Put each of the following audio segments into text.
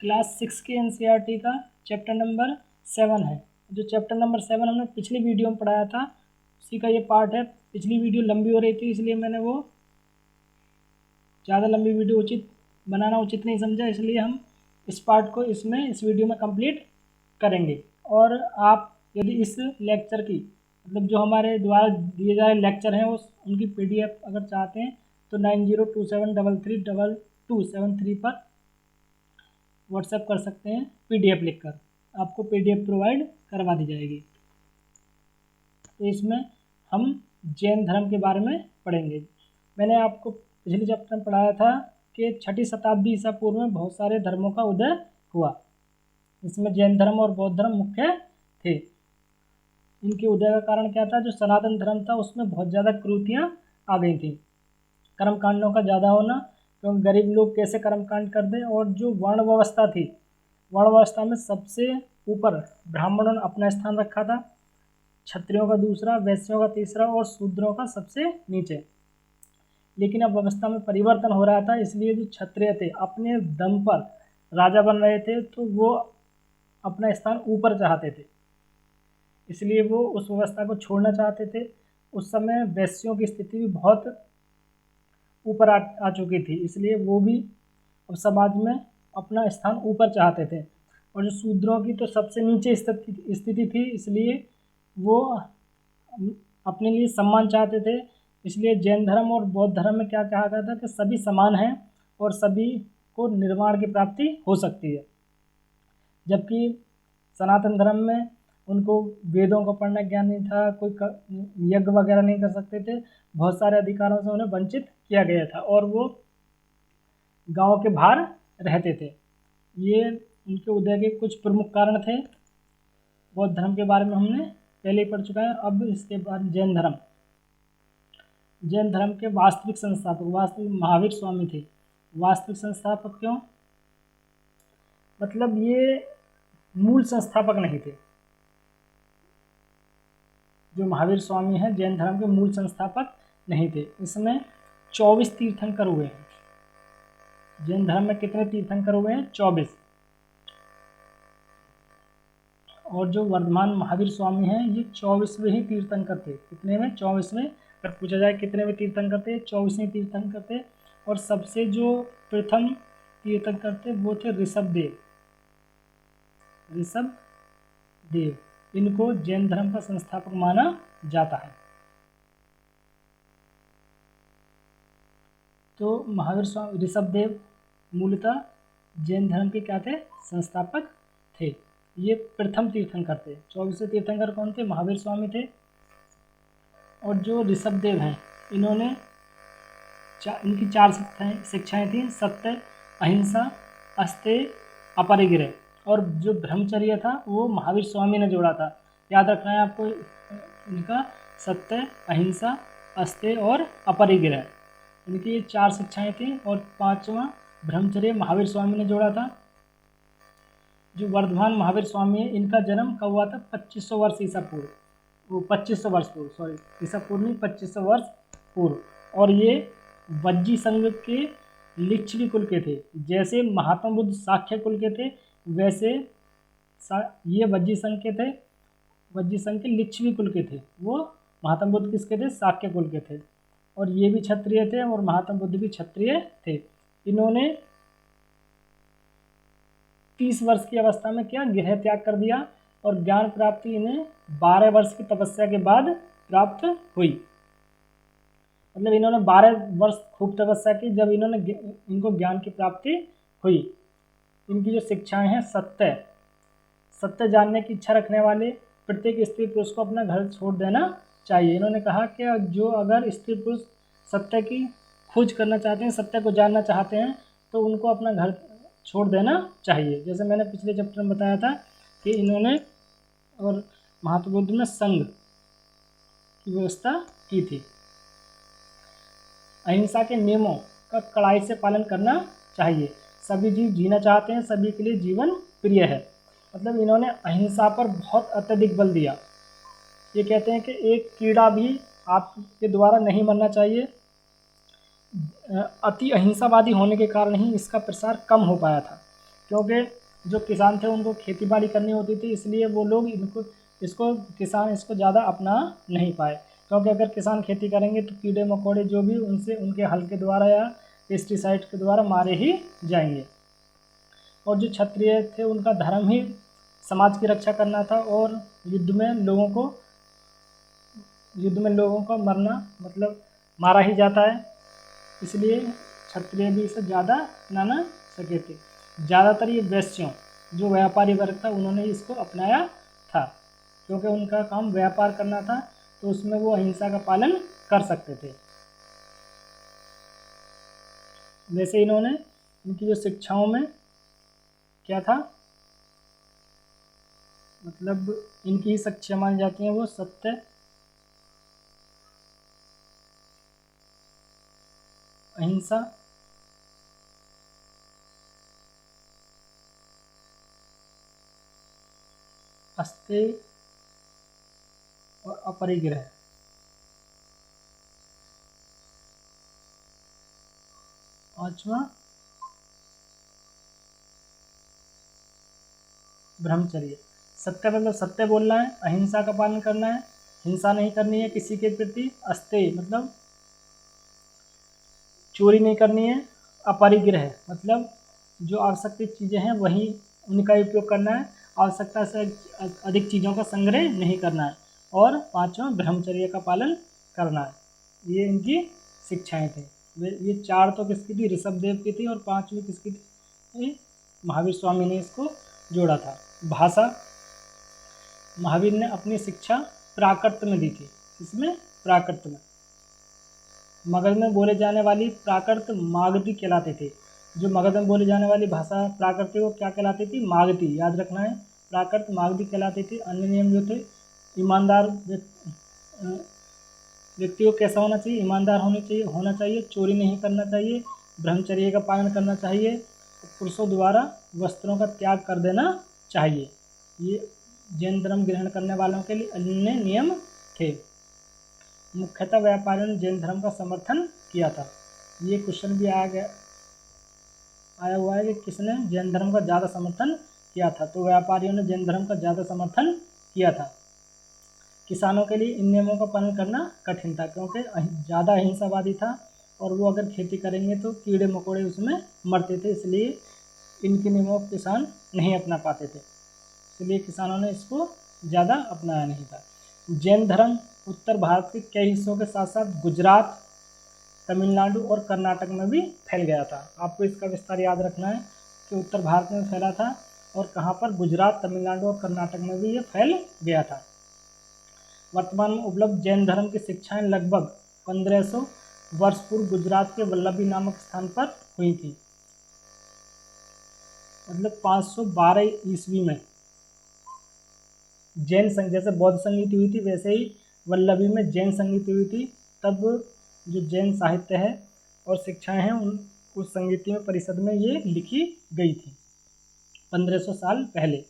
Class 6 के NCERT का chapter number 7 है। जो चैप्टर नंबर 7 हमने पिछली वीडियो में पढ़ाया था उसी का ये पार्ट है। पिछली वीडियो लंबी हो रही थी इसलिए मैंने वो ज़्यादा लंबी वीडियो बनाना उचित नहीं समझा, इसलिए हम इस पार्ट को इस वीडियो में कंप्लीट करेंगे। और आप यदि इस लेक्चर की मतलब जो हमारे द्वारा दिए जा रहे लेक्चर हैं उनकी PDF अगर चाहते हैं तो 9027332273 पर व्हाट्सएप कर सकते हैं। PDF लिखकर आपको PDF प्रोवाइड करवा दी जाएगी। तो इसमें हम जैन धर्म के बारे में पढ़ेंगे। मैंने आपको पिछले चैप्टर में पढ़ाया था कि 6ठी शताब्दी ईसा पूर्व में बहुत सारे धर्मों का उदय हुआ। इसमें जैन धर्म और बौद्ध धर्म मुख्य थे। इनके उदय का कारण क्या था? जो सनातन धर्म था उसमें बहुत ज़्यादा क्रूतियाँ आ गई थी, कर्मकांडों का ज़्यादा होना, क्योंकि गरीब लोग कैसे कर्मकांड कर दें। और जो वर्ण व्यवस्था थी, वर्ण व्यवस्था में सबसे ऊपर ब्राह्मणों ने अपना स्थान रखा था, क्षत्रियों का दूसरा, वैश्यों का तीसरा और शूद्रों का सबसे नीचे। लेकिन अब व्यवस्था में परिवर्तन हो रहा था, इसलिए जो क्षत्रिय थे अपने दम पर राजा बन रहे थे तो वो अपना स्थान ऊपर चाहते थे, इसलिए वो उस व्यवस्था को छोड़ना चाहते थे। उस समय वैश्यों की स्थिति भी बहुत ऊपर आ चुकी थी, इसलिए वो भी अब समाज में अपना स्थान ऊपर चाहते थे। और जो शूद्रों की तो सबसे नीचे स्थिति थी, इसलिए वो अपने लिए सम्मान चाहते थे। इसलिए जैन धर्म और बौद्ध धर्म में क्या कहा गया था कि सभी समान हैं और सभी को निर्वाण की प्राप्ति हो सकती है। जबकि सनातन धर्म में उनको वेदों को पढ़ना ज्ञान नहीं था, कोई यज्ञ वगैरह नहीं कर सकते थे, बहुत सारे अधिकारों से उन्हें वंचित किया गया था और वो गांव के बाहर रहते थे। ये उनके उदय के कुछ प्रमुख कारण थे। बौद्ध धर्म के बारे में हमने पहले ही पढ़ चुका है। अब इसके बाद जैन धर्म के वास्तविक संस्थापक महावीर स्वामी थे। वास्तविक संस्थापक क्यों? मतलब ये मूल संस्थापक नहीं थे। जो महावीर स्वामी हैं जैन धर्म के मूल संस्थापक नहीं थे। इसमें 24 तीर्थंकर हुए हैं। जैन धर्म में कितने तीर्थंकर हुए हैं? 24। और जो वर्धमान महावीर स्वामी हैं ये 24वें ही तीर्थंकर थे। कितने में? 24वें। अगर पूछा जाए कितने में तीर्थंकर थे? 24वें तीर्थंकर थे। और सबसे जो प्रथम तीर्थंकर थे वो थे ऋषभदेव। इनको जैन धर्म का संस्थापक माना जाता है। तो महावीर स्वामी ऋषभदेव मूलतः जैन धर्म के क्या थे? संस्थापक थे। ये प्रथम तीर्थंकर थे। 24वें तीर्थंकर कौन थे? महावीर स्वामी थे। और जो ऋषभदेव हैं इन्होंने इनकी 4 शिक्षाएं थी: सत्य, अहिंसा, अस्तेय, अपरिग्रह। और जो ब्रह्मचर्य था वो महावीर स्वामी ने जोड़ा था। याद रखना है आपको इनका: सत्य, अहिंसा, अस्तेय और अपरिग्रह। इनकी ये 4 शिक्षाएं थी। और 5वां ब्रह्मचर्य महावीर स्वामी ने जोड़ा था। जो वर्धमान महावीर स्वामी है इनका जन्म कब हुआ था? 2500 वर्ष ईसा पूर्व। वो 2500 वर्ष पूर्व, सॉरी ईसा पूर्व नहीं, 2500 वर्ष पूर्व। और ये वज्जी संघ के लिच्छवी कुल के थे। जैसे महात्मा बुद्ध शाक्य कुल के थे वैसे ये वज्जी संघ के थे। वज्जी संघ के लिच्छवी कुल के थे। वो महात्मा बुद्ध किसके थे? शाक्य कुल के थे। और ये भी क्षत्रिय थे और महात्मा बुद्ध भी क्षत्रिय थे। इन्होंने 30 वर्ष की अवस्था में क्या? गृह त्याग कर दिया। और ज्ञान प्राप्ति इन्हें 12 वर्ष की तपस्या के बाद प्राप्त हुई। मतलब इन्होंने 12 वर्ष खूब तपस्या की, जब इनको ज्ञान की प्राप्ति हुई। इनकी जो शिक्षाएं हैं: सत्य जानने की इच्छा रखने वाले प्रत्येक स्त्री पुरुष को अपना घर छोड़ देना चाहिए। इन्होंने कहा कि जो अगर स्त्री पुरुष सत्य की खोज करना चाहते हैं, सत्य को जानना चाहते हैं, तो उनको अपना घर छोड़ देना चाहिए। जैसे मैंने पिछले चैप्टर में बताया था कि इन्होंने और महात्मा बुद्ध ने संघ की व्यवस्था की थी। अहिंसा के नियमों का कड़ाई से पालन करना चाहिए। सभी जीव जीना चाहते हैं, सभी के लिए जीवन प्रिय है। मतलब इन्होंने अहिंसा पर बहुत अत्यधिक बल दिया। ये कहते हैं कि एक कीड़ा भी आपके द्वारा नहीं मरना चाहिए। अति अहिंसावादी होने के कारण ही इसका प्रसार कम हो पाया था। क्योंकि जो किसान थे उनको खेती बाड़ी करनी होती थी, इसलिए वो लोग किसान इसको ज़्यादा अपना नहीं पाए, क्योंकि अगर किसान खेती करेंगे तो कीड़े मकोड़े जो भी उनसे उनके हल के द्वारा या पेस्टिसाइड के द्वारा मारे ही जाएंगे। और जो क्षत्रिय थे उनका धर्म ही समाज की रक्षा करना था, और युद्ध में लोगों को मरना मतलब मारा ही जाता है, इसलिए क्षत्रिय भी इसे ज़्यादा अपना ना सके थे। ज़्यादातर ये वैश्यों जो व्यापारी वर्ग था उन्होंने इसको अपनाया था, क्योंकि उनका काम व्यापार करना था, तो उसमें वो अहिंसा का पालन कर सकते थे। वैसे इन्होंने इनकी जो शिक्षाओं में क्या था, मतलब इनकी शिक्षा मानी जाती हैं वो सत्य, अहिंसा, अस्तेय और अपरिग्रह। पांचवा ब्रह्मचर्य। सत्य मतलब सत्य बोलना है, अहिंसा का पालन करना है, हिंसा नहीं करनी है किसी के प्रति, अस्तेय मतलब चोरी नहीं करनी है, अपरिग्रह मतलब जो आवश्यक चीज़ें हैं वही उनका उपयोग करना है, आवश्यकता से अधिक चीज़ों का संग्रह नहीं करना है, और पांचवा ब्रह्मचर्य का पालन करना है। ये इनकी शिक्षाएं थी। ये चार तो किसकी थी, ऋषभदेव की थी, और पांचवी किसकी थी, महावीर स्वामी ने इसको जोड़ा था। भाषा, महावीर ने अपनी शिक्षा प्राकृत में दी थी। इसमें प्राकृत में मगध में बोले जाने वाली प्राकृत मागधी कहलाती थी। जो मगध में बोली जाने वाली भाषा प्राकृत वो क्या कहलाती थी, मागधी, याद रखना है, प्राकृत मागधी कहलाती थी। अन्य नियम जो थे, ईमानदार व्यक्ति को कैसा होना चाहिए, ईमानदार होना चाहिए, चोरी नहीं करना चाहिए, ब्रह्मचर्य का पालन करना चाहिए, पुरुषों द्वारा वस्त्रों का त्याग कर देना चाहिए। ये जैन धर्म ग्रहण करने वालों के लिए अन्य नियम थे। मुख्यतः व्यापारियों ने जैन धर्म का समर्थन किया था। ये क्वेश्चन भी आया हुआ है कि किसने जैन धर्म का ज़्यादा समर्थन किया था, तो व्यापारियों ने जैन धर्म का ज़्यादा समर्थन किया था। किसानों के लिए इन नियमों का पालन करना कठिन था, क्योंकि ज़्यादा अहिंसावादी था, और वो अगर खेती करेंगे तो कीड़े मकोड़े उसमें मरते थे, इसलिए इनके नियमों को किसान नहीं अपना पाते थे, इसलिए किसानों ने इसको ज़्यादा अपनाया नहीं था। जैन धर्म उत्तर भारत के कई हिस्सों के साथ साथ गुजरात, तमिलनाडु और कर्नाटक में भी फैल गया था। आपको इसका विस्तार याद रखना है कि उत्तर भारत में फैला था, और कहाँ पर, गुजरात, तमिलनाडु और कर्नाटक में भी ये फैल गया था। वर्तमान में उपलब्ध जैन धर्म की शिक्षाएं लगभग 1500 वर्ष पूर्व गुजरात के वल्लभी नामक स्थान पर हुई थी, मतलब 512 ईस्वी में जैन संघ, जैसे बौद्ध संगीति हुई थी वैसे ही वल्लभी में जैन संगीति हुई थी। तब जो जैन साहित्य है और शिक्षाएं हैं उस संगीति में परिषद में ये लिखी गई थी 1500 साल पहले।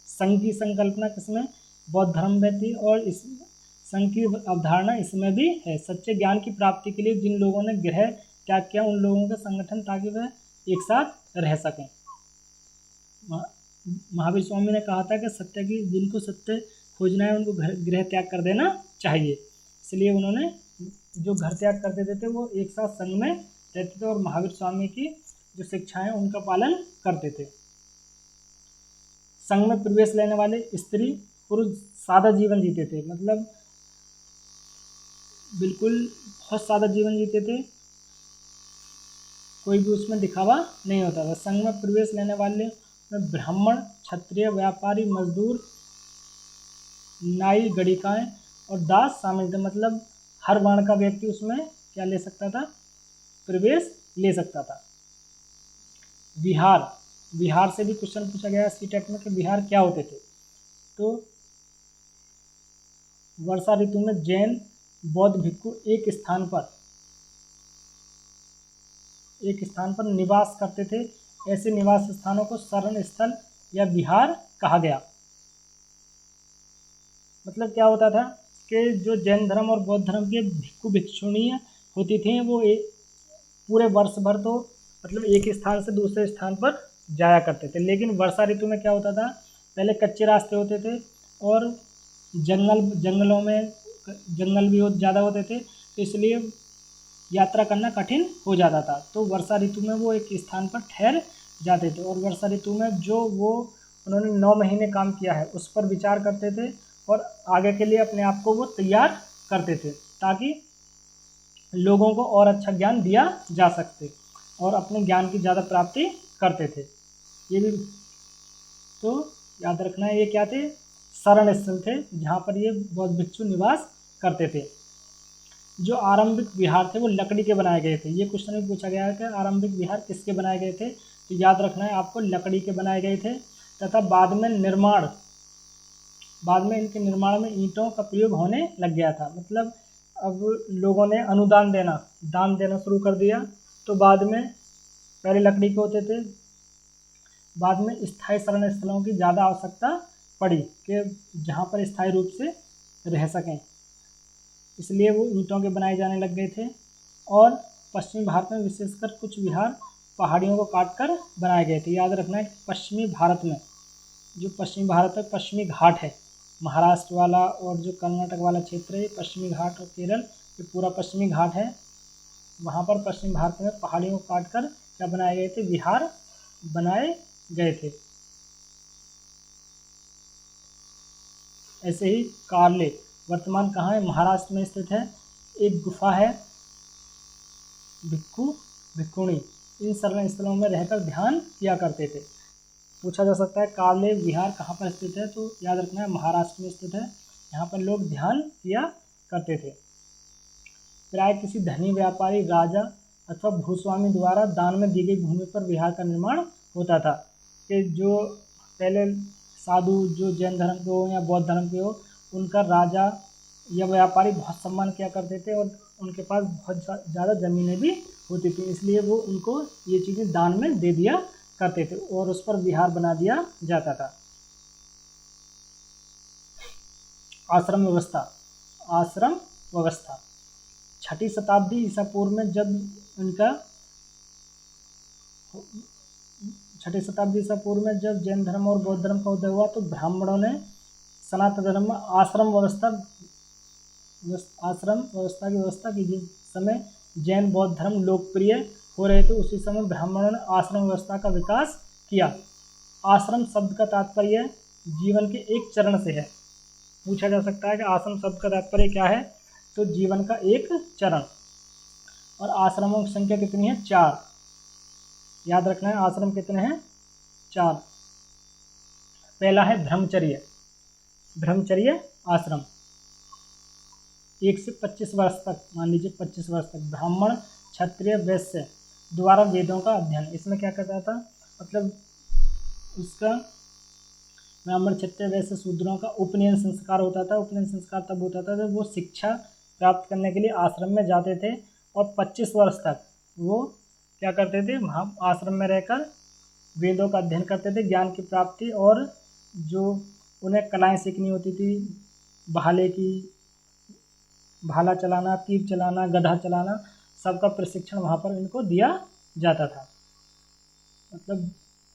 संघ की संकल्पना किसमें, बौद्ध धर्म में थी, और इस संघ की अवधारणा इसमें भी है। सच्चे ज्ञान की प्राप्ति के लिए जिन लोगों ने गृह त्याग किया उन लोगों का संगठन, ताकि वह एक साथ रह सकें। महावीर स्वामी ने कहा था कि जिनको सत्य खोजना है उनको गृह त्याग कर देना चाहिए, इसलिए उन्होंने जो घर त्याग कर देते थे वो एक साथ संघ में रहते थे, और महावीर स्वामी की जो शिक्षाएं उनका पालन करते थे। संघ में प्रवेश लेने वाले स्त्री पुरुष सादा जीवन जीते थे, मतलब बिल्कुल बहुत सादा जीवन जीते थे, कोई भी उसमें दिखावा नहीं होता था। संघ में प्रवेश लेने वाले में ब्राह्मण, क्षत्रिय, व्यापारी, मजदूर, नाई, गणिकाएं और दास शामिल थे, मतलब हर वर्ण का व्यक्ति उसमें क्या ले सकता था, प्रवेश ले सकता था। बिहार से भी क्वेश्चन पूछा गया सीटेट में कि बिहार क्या होते थे, तो वर्षा ऋतु में जैन बौद्ध भिक्षु एक स्थान पर निवास करते थे। ऐसे निवास स्थानों को शरण स्थल या विहार कहा गया। मतलब क्या होता था कि जो जैन धर्म और बौद्ध धर्म के भिक्षु भिक्षुणियाँ होती थी वो पूरे वर्ष भर तो मतलब एक स्थान से दूसरे स्थान पर जाया करते थे। लेकिन वर्षा ऋतु में क्या होता था, पहले कच्चे रास्ते होते थे और जंगलों में जंगल भी ज़्यादा होते थे, तो इसलिए यात्रा करना कठिन हो जाता था। तो वर्षा ऋतु में वो एक स्थान पर ठहर जाते थे और वर्षा ऋतु में जो वो उन्होंने 9 महीने काम किया है उस पर विचार करते थे और आगे के लिए अपने आप को वो तैयार करते थे, ताकि लोगों को और अच्छा ज्ञान दिया जा सकते और अपने ज्ञान की ज़्यादा प्राप्ति करते थे। ये भी तो याद रखना है, ये क्या थे, शरण स्थल थे जहाँ पर ये बौद्ध भिक्षु निवास करते थे। जो आरंभिक विहार थे वो लकड़ी के बनाए गए थे। ये क्वेश्चन भी पूछा गया है कि आरंभिक विहार किसके बनाए गए थे, तो याद रखना है आपको लकड़ी के बनाए गए थे तथा बाद में इनके निर्माण में ईंटों का प्रयोग होने लग गया था। मतलब अब लोगों ने दान देना शुरू कर दिया, तो बाद में पहले लकड़ी के होते थे, बाद में स्थायी शरण स्थलों की ज़्यादा आवश्यकता पड़ी कि जहाँ पर स्थायी रूप से रह सकें, इसलिए वो ईंटों के बनाए जाने लग गए थे। और पश्चिमी भारत में विशेषकर कुछ विहार पहाड़ियों को काटकर बनाए गए थे। याद रखना है कि पश्चिमी भारत में, जो पश्चिमी भारत है, पश्चिमी घाट है, महाराष्ट्र वाला और जो कर्नाटक वाला क्षेत्र है, पश्चिमी घाट और केरल, ये पूरा पश्चिमी घाट है। वहाँ पर पश्चिमी भारत में पहाड़ियों को काटकर क्या बनाए गए थे, विहार बनाए गए थे। ऐसे ही कार्ले वर्तमान कहाँ है, महाराष्ट्र में स्थित है। एक गुफा है, भिक्खु भिक्खुणी इन शरण स्थलों में रहकर ध्यान किया करते थे। पूछा जा सकता है कार्ले विहार कहाँ पर स्थित है, तो याद रखना है महाराष्ट्र में स्थित है। यहाँ पर लोग ध्यान किया करते थे। प्राय किसी धनी व्यापारी, राजा अथवा भूस्वामी द्वारा दान में दी गई भूमि पर विहार का निर्माण होता था। कि जो पहले साधु जो जैन धर्म के हो या बौद्ध धर्म के हो, उनका राजा या व्यापारी बहुत सम्मान किया करते थे और उनके पास बहुत ज़्यादा ज़मीनें भी होती थी, इसलिए वो उनको ये चीज़ें दान में दे दिया करते थे और उस पर विहार बना दिया जाता था। आश्रम व्यवस्था 6ठी शताब्दी ईसा पूर्व में जब जैन धर्म और बौद्ध धर्म का उदय हुआ, तो ब्राह्मणों ने सनातन धर्म में आश्रम व्यवस्था की व्यवस्था की। जिस समय जैन बौद्ध धर्म लोकप्रिय हो रहे थे, उसी समय ब्राह्मणों ने आश्रम व्यवस्था का विकास किया। आश्रम शब्द का तात्पर्य जीवन के एक चरण से है। पूछा जा सकता है कि आश्रम शब्द का तात्पर्य क्या है, तो जीवन का एक चरण। और आश्रमों की संख्या कितनी है, 4। याद रखना है आश्रम कितने हैं, 4। पहला है ब्रह्मचर्य आश्रम, 1 से 25 वर्ष तक, मान लीजिए 25 वर्ष तक ब्राह्मण क्षत्रिय वैश्य द्वारा वेदों का अध्ययन। इसमें क्या करता था, मतलब उसका ब्राह्मण क्षत्रिय वैश्य शूद्रों का उपनयन संस्कार होता था। उपनयन संस्कार तब होता था जब वो शिक्षा प्राप्त करने के लिए आश्रम में जाते थे और 25 वर्ष तक वो क्या करते थे, वहाँ आश्रम में रहकर वेदों का अध्ययन करते थे, ज्ञान की प्राप्ति और जो उन्हें कलाएं सीखनी होती थी, भाला चलाना, तीर चलाना, गधा चलाना, सबका प्रशिक्षण वहाँ पर इनको दिया जाता था। मतलब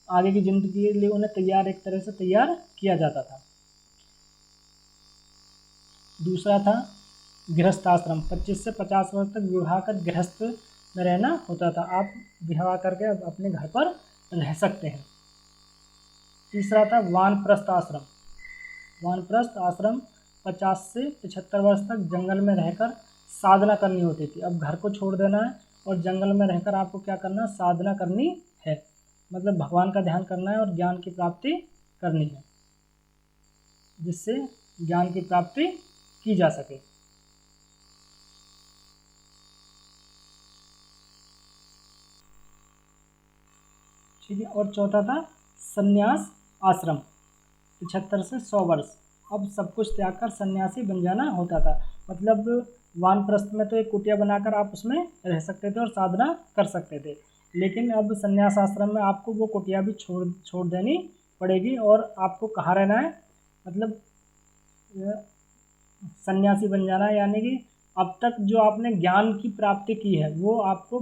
आगे की जिंदगी के लिए उन्हें एक तरह से तैयार किया जाता था। दूसरा था गृहस्थ आश्रम, 25 से 50 वर्ष तक विवाह कर गृहस्थ में रहना होता था। आप विवाह करके अपने घर पर रह सकते हैं। तीसरा था वानप्रस्थ आश्रम 50 से 75 वर्ष तक जंगल में रहकर साधना करनी होती थी। अब घर को छोड़ देना है और जंगल में रहकर आपको क्या करना है, साधना करनी है, मतलब भगवान का ध्यान करना है और ज्ञान की प्राप्ति करनी है, जिससे ज्ञान की प्राप्ति की जा सके। ठीक है। और चौथा था संन्यास आश्रम, 75 से 100 वर्ष। अब सब कुछ त्याग कर सन्यासी बन जाना होता था। मतलब वानप्रस्थ में तो एक कुटिया बनाकर आप उसमें रह सकते थे और साधना कर सकते थे, लेकिन अब संन्यास आश्रम में आपको वो कुटिया भी छोड़ देनी पड़ेगी और आपको कहाँ रहना है, मतलब सन्यासी बन जाना है। यानी कि अब तक जो आपने ज्ञान की प्राप्ति की है वो आपको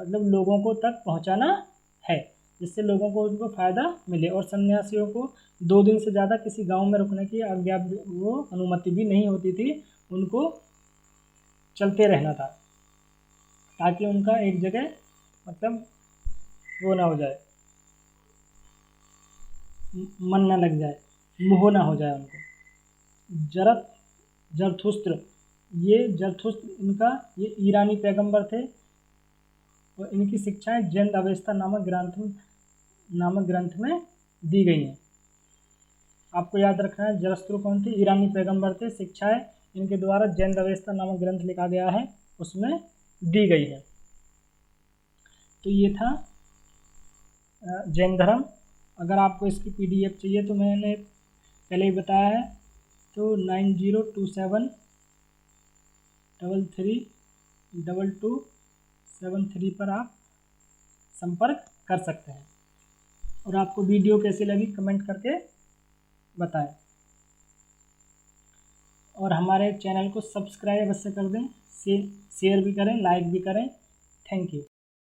मतलब लोगों को तक पहुंचाना है, जिससे लोगों को उनको फ़ायदा मिले। और सन्यासियों को 2 दिन से ज़्यादा किसी गांव में रुकने की आज्ञा वो अनुमति भी नहीं होती थी, उनको चलते रहना था, ताकि उनका एक जगह मतलब वो ना हो जाए, मन ना लग जाए, मोह ना हो जाए उनको। जरथुस्त्र, ये जरथुस्त्र इनका ये ईरानी पैगंबर थे, और इनकी शिक्षाएं जैन अवेस्ता नामक ग्रंथ में दी गई हैं। आपको याद रखना है जरथुस्त्र कौन थे, ईरानी पैगंबर थे। शिक्षाएं इनके द्वारा जैन अवेस्ता नामक ग्रंथ लिखा गया है, उसमें दी गई है। तो ये था जैन धर्म। अगर आपको इसकी PDF चाहिए तो मैंने पहले ही बताया है, तो 9027332273 पर आप संपर्क कर सकते हैं। और आपको वीडियो कैसी लगी कमेंट करके बताएं, और हमारे चैनल को सब्सक्राइब अवश्य कर दें, शेयर भी करें, लाइक भी करें। Thank you.